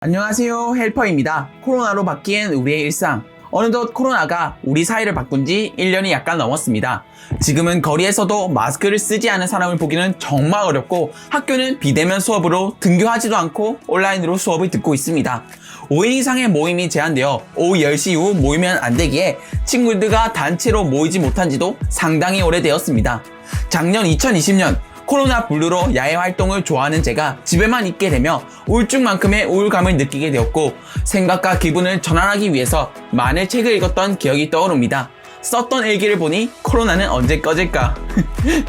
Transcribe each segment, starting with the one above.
안녕하세요, 헬퍼입니다. 코로나로 바뀐 우리의 일상. 어느덧 코로나가 우리 사회를 바꾼 지 1년이 약간 넘었습니다. 지금은 거리에서도 마스크를 쓰지 않은 사람을 보기는 정말 어렵고, 학교는 비대면 수업으로 등교하지도 않고 온라인으로 수업을 듣고 있습니다. 5인 이상의 모임이 제한되어 오후 10시 이후 모이면 안 되기에 친구들과 단체로 모이지 못한 지도 상당히 오래되었습니다. 작년 2020년 코로나 블루로 야외 활동을 좋아하는 제가 집에만 있게 되며 우울증만큼의 우울감을 느끼게 되었고, 생각과 기분을 전환하기 위해서 많은 책을 읽었던 기억이 떠오릅니다. 썼던 일기를 보니 코로나는 언제 꺼질까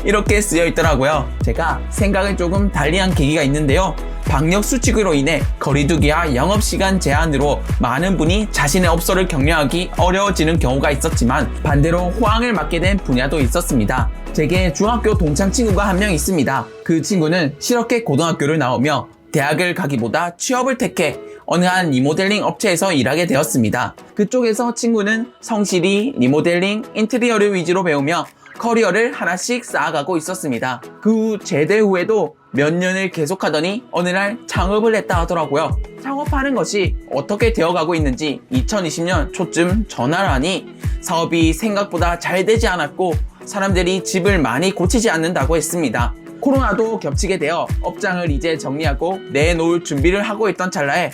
이렇게 쓰여 있더라고요. 제가 생각을 조금 달리한 계기가 있는데요. 방역 수칙으로 인해 거리두기와 영업시간 제한으로 많은 분이 자신의 업소를 격려하기 어려워지는 경우가 있었지만, 반대로 호황을 맞게 된 분야도 있었습니다. 제게 중학교 동창 친구가 한 명 있습니다. 그 친구는 실업계 고등학교를 나오며 대학을 가기보다 취업을 택해 어느 한 리모델링 업체에서 일하게 되었습니다. 그쪽에서 친구는 성실히 리모델링, 인테리어를 위주로 배우며 커리어를 하나씩 쌓아가고 있었습니다. 그 후 제대 후에도 몇 년을 계속하더니 어느 날 창업을 했다 하더라고요. 창업하는 것이 어떻게 되어가고 있는지 2020년 초쯤 전화를 하니 사업이 생각보다 잘 되지 않았고 사람들이 집을 많이 고치지 않는다고 했습니다. 코로나도 겹치게 되어 업장을 이제 정리하고 내놓을 준비를 하고 있던 찰나에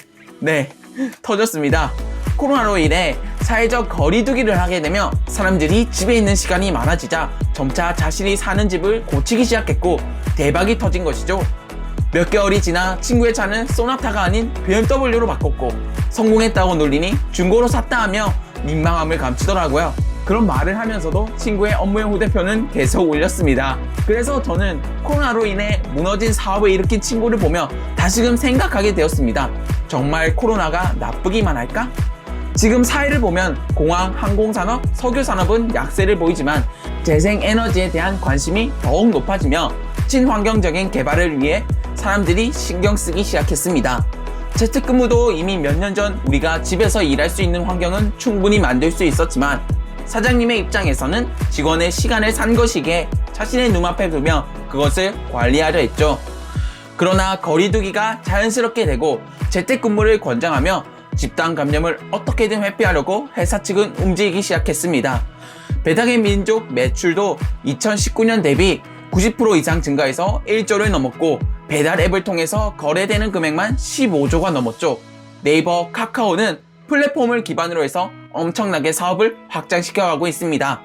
터졌습니다. 코로나로 인해 사회적 거리두기를 하게 되며 사람들이 집에 있는 시간이 많아지자 점차 자신이 사는 집을 고치기 시작했고 대박이 터진 것이죠. 몇 개월이 지나 친구의 차는 소나타가 아닌 BMW로 바꿨고 성공했다고 놀리니 중고로 샀다 하며 민망함을 감추더라고요. 그런 말을 하면서도 친구의 업무용 휴대폰은 계속 올렸습니다. 그래서 저는 코로나로 인해 무너진 사업을 일으킨 친구를 보며 다시금 생각하게 되었습니다. 정말 코로나가 나쁘기만 할까? 지금 사회를 보면 공항, 항공산업, 석유산업은 약세를 보이지만 재생에너지에 대한 관심이 더욱 높아지며 친환경적인 개발을 위해 사람들이 신경 쓰기 시작했습니다. 재택근무도 이미 몇 년 전 우리가 집에서 일할 수 있는 환경은 충분히 만들 수 있었지만 사장님의 입장에서는 직원의 시간을 산 것이기에 자신의 눈앞에 두며 그것을 관리하려 했죠. 그러나 거리두기가 자연스럽게 되고 재택근무를 권장하며 집단 감염을 어떻게든 회피하려고 회사 측은 움직이기 시작했습니다. 배달의 민족 매출도 2019년 대비 90% 이상 증가해서 1조를 넘었고 배달 앱을 통해서 거래되는 금액만 15조가 넘었죠. 네이버, 카카오는 플랫폼을 기반으로 해서 엄청나게 사업을 확장시켜가고 있습니다.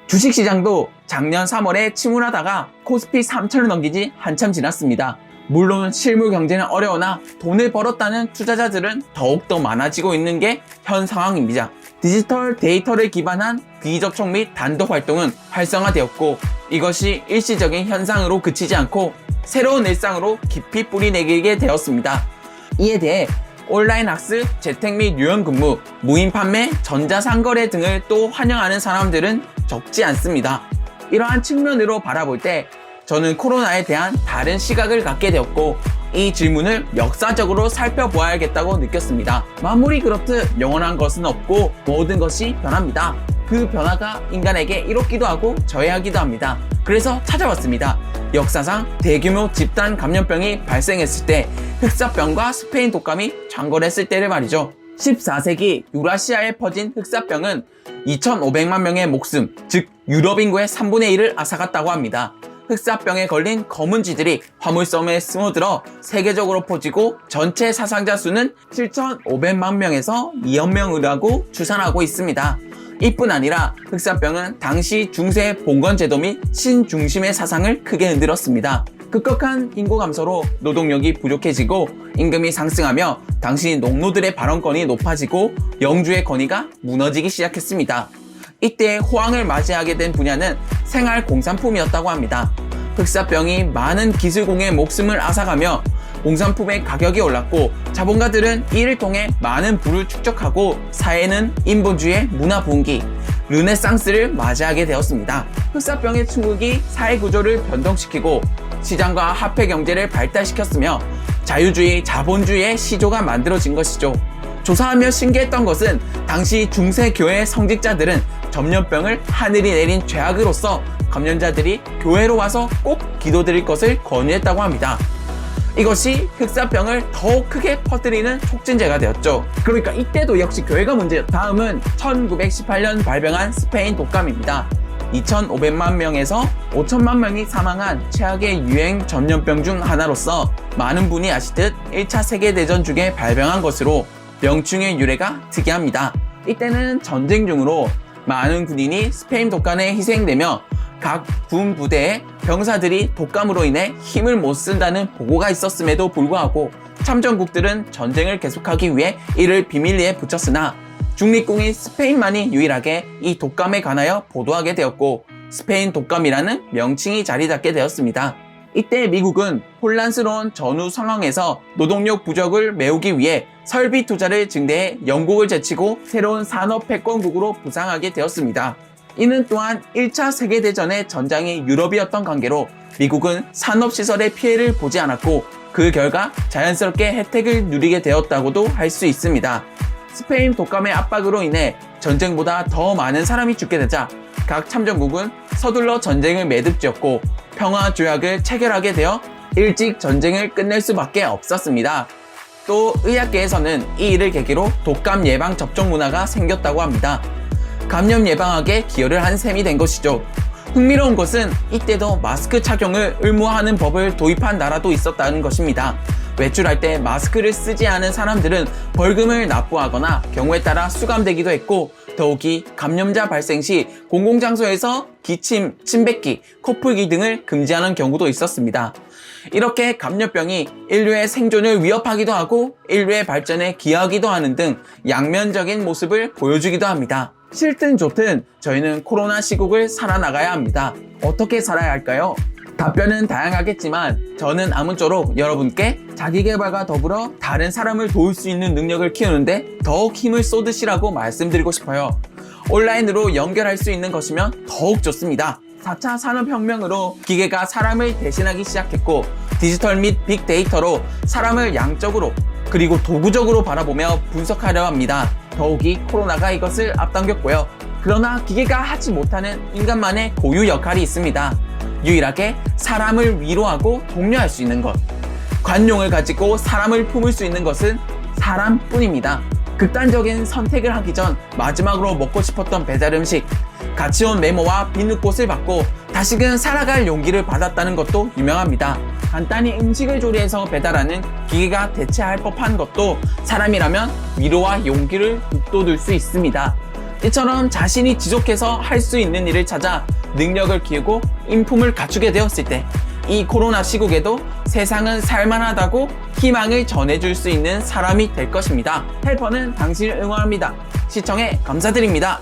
주식시장도 작년 3월에 침울하다가 코스피 3천을 넘긴 지 한참 지났습니다. 물론 실물 경제는 어려우나 돈을 벌었다는 투자자들은 더욱더 많아지고 있는 게 현 상황입니다. 디지털 데이터를 기반한 비접촉 및 단독 활동은 활성화되었고 이것이 일시적인 현상으로 그치지 않고 새로운 일상으로 깊이 뿌리내리게 되었습니다. 이에 대해 온라인 학습, 재택 및 유연근무, 무인 판매, 전자상거래 등을 또 환영하는 사람들은 적지 않습니다. 이러한 측면으로 바라볼 때 저는 코로나에 대한 다른 시각을 갖게 되었고 이 질문을 역사적으로 살펴보아야겠다고 느꼈습니다. 만물이 그렇듯 영원한 것은 없고 모든 것이 변합니다. 그 변화가 인간에게 이롭기도 하고 저해하기도 합니다. 그래서 찾아봤습니다. 역사상 대규모 집단 감염병이 발생했을 때 흑사병과 스페인 독감이 창궐했을 때를 말이죠. 14세기 유라시아에 퍼진 흑사병은 2,500만 명의 목숨, 즉 유럽 인구의 3분의 1을 앗아갔다고 합니다. 흑사병에 걸린 검은 쥐들이 화물섬에 숨어들어 세계적으로 퍼지고 전체 사상자 수는 7,500만 명에서 2억 명이라고 추산하고 있습니다. 이뿐 아니라 흑사병은 당시 중세 봉건제도 및 신중심의 사상을 크게 흔들었습니다. 급격한 인구 감소로 노동력이 부족해지고 임금이 상승하며 당시 농노들의 발언권이 높아지고 영주의 권위가 무너지기 시작했습니다. 이때 호황을 맞이하게 된 분야는 생활공산품이었다고 합니다. 흑사병이 많은 기술공의 목숨을 앗아가며 공산품의 가격이 올랐고 자본가들은 이를 통해 많은 부를 축적하고 사회는 인본주의의 문화 분기, 르네상스를 맞이하게 되었습니다. 흑사병의 충격이 사회 구조를 변동시키고 시장과 화폐 경제를 발달시켰으며 자유주의, 자본주의의 시조가 만들어진 것이죠. 조사하며 신기했던 것은 당시 중세 교회 성직자들은 전염병을 하늘이 내린 죄악으로서 감염자들이 교회로 와서 꼭 기도드릴 것을 권유했다고 합니다. 이것이 흑사병을 더욱 크게 퍼뜨리는 촉진제가 되었죠. 그러니까 이때도 역시 교회가 문제였죠. 다음은 1918년 발병한 스페인 독감입니다. 2,500만 명에서 5천만 명이 사망한 최악의 유행 전염병 중 하나로서 많은 분이 아시듯 1차 세계대전 중에 발병한 것으로 명칭의 유래가 특이합니다. 이때는 전쟁 중으로 많은 군인이 스페인 독감에 희생되며 각 군 부대의 병사들이 독감으로 인해 힘을 못 쓴다는 보고가 있었음에도 불구하고 참전국들은 전쟁을 계속하기 위해 이를 비밀리에 붙였으나 중립국인 스페인만이 유일하게 이 독감에 관하여 보도하게 되었고 스페인 독감이라는 명칭이 자리 잡게 되었습니다. 이때 미국은 혼란스러운 전후 상황에서 노동력 부족을 메우기 위해 설비 투자를 증대해 영국을 제치고 새로운 산업 패권국으로 부상하게 되었습니다. 이는 또한 1차 세계대전의 전장이 유럽이었던 관계로 미국은 산업시설의 피해를 보지 않았고 그 결과 자연스럽게 혜택을 누리게 되었다고도 할 수 있습니다. 스페인 독감의 압박으로 인해 전쟁보다 더 많은 사람이 죽게 되자 각 참전국은 서둘러 전쟁을 매듭지었고 평화조약을 체결하게 되어 일찍 전쟁을 끝낼 수밖에 없었습니다. 또 의학계에서는 이 일을 계기로 독감 예방 접종 문화가 생겼다고 합니다. 감염 예방학에 기여를 한 셈이 된 것이죠. 흥미로운 것은 이때도 마스크 착용을 의무화하는 법을 도입한 나라도 있었다는 것입니다. 외출할 때 마스크를 쓰지 않은 사람들은 벌금을 납부하거나 경우에 따라 수감되기도 했고 더욱이 감염자 발생 시 공공장소에서 기침, 침 뱉기, 코풀기 등을 금지하는 경우도 있었습니다. 이렇게 감염병이 인류의 생존을 위협하기도 하고 인류의 발전에 기여하기도 하는 등 양면적인 모습을 보여주기도 합니다. 싫든 좋든 저희는 코로나 시국을 살아나가야 합니다. 어떻게 살아야 할까요? 답변은 다양하겠지만 저는 아무쪼록 여러분께 자기계발과 더불어 다른 사람을 도울 수 있는 능력을 키우는데 더욱 힘을 쏟으시라고 말씀드리고 싶어요. 온라인으로 연결할 수 있는 것이면 더욱 좋습니다. 4차 산업혁명으로 기계가 사람을 대신하기 시작했고 디지털 및 빅데이터로 사람을 양적으로 그리고 도구적으로 바라보며 분석하려 합니다. 더욱이 코로나가 이것을 앞당겼고요. 그러나 기계가 하지 못하는 인간만의 고유 역할이 있습니다. 유일하게 사람을 위로하고 독려할 수 있는 것. 관용을 가지고 사람을 품을 수 있는 것은 사람뿐입니다. 극단적인 선택을 하기 전 마지막으로 먹고 싶었던 배달 음식, 같이 온 메모와 비누꽃을 받고 다시금 살아갈 용기를 받았다는 것도 유명합니다. 간단히 음식을 조리해서 배달하는 기계가 대체할 법한 것도 사람이라면 위로와 용기를 북돋을 수 있습니다. 이처럼 자신이 지속해서 할 수 있는 일을 찾아 능력을 키우고 인품을 갖추게 되었을 때 이 코로나 시국에도 세상은 살만하다고 희망을 전해줄 수 있는 사람이 될 것입니다. 헬퍼는 당신을 응원합니다. 시청해 감사드립니다.